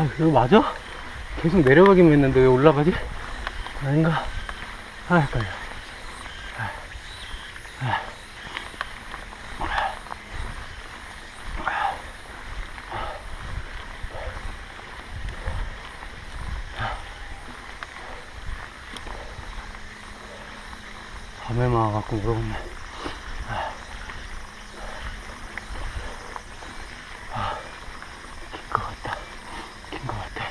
아, 이거 맞아? 계속 내려가기만 했는데 왜 올라가지? 아닌가? 아, 헷갈려. 밤에만 와갖고 물어보네. 긴 것 같다. 긴 것 같아.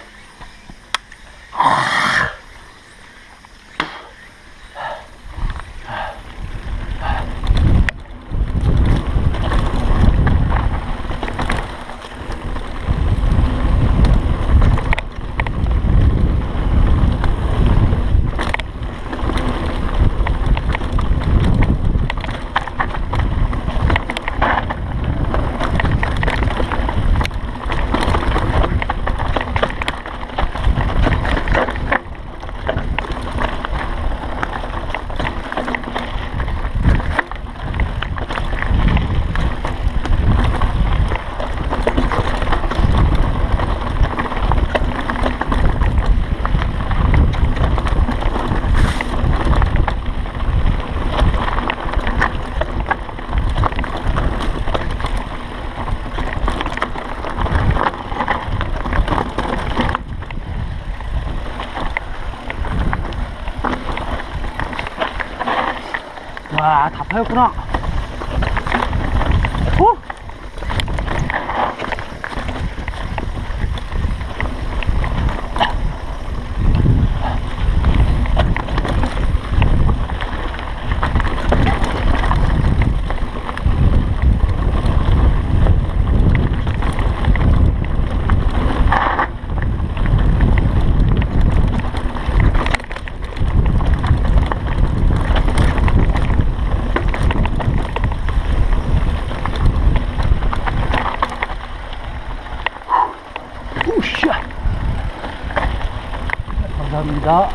와, 다 파였구나. 어? 우샤. 감사합니다.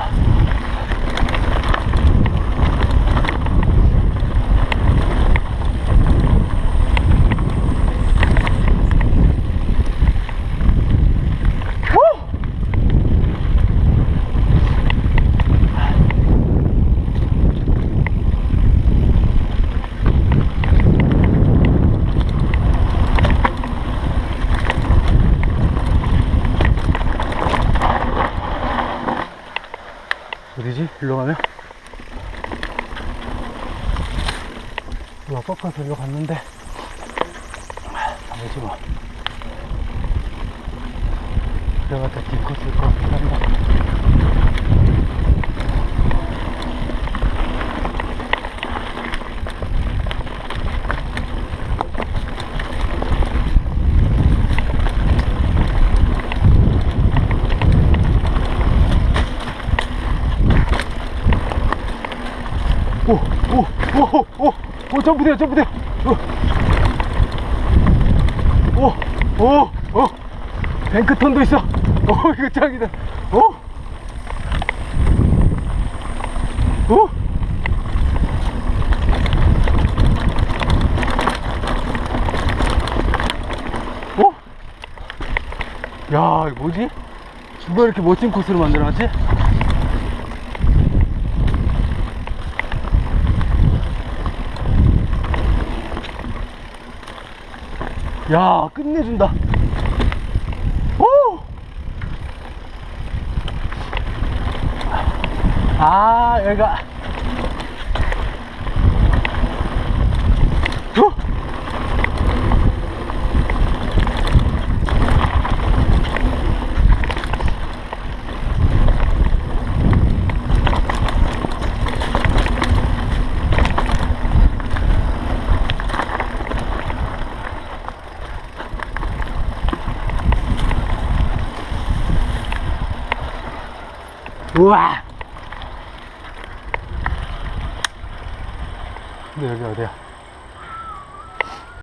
어디지? 일로 가면? 누가 꺾어서 일로 갔는데 아니지 뭐. 들어갔다 뒷코스일 것 같긴 한데. 오, 점프돼, 점프돼. 뱅크턴도 있어. 이거 짱이다. 야, 이거 뭐지? 누가 이렇게 멋진 코스를 만들어놨지? 야, 끝내준다. 오! 아, 여기가. 우와! 근데 여기 어디야?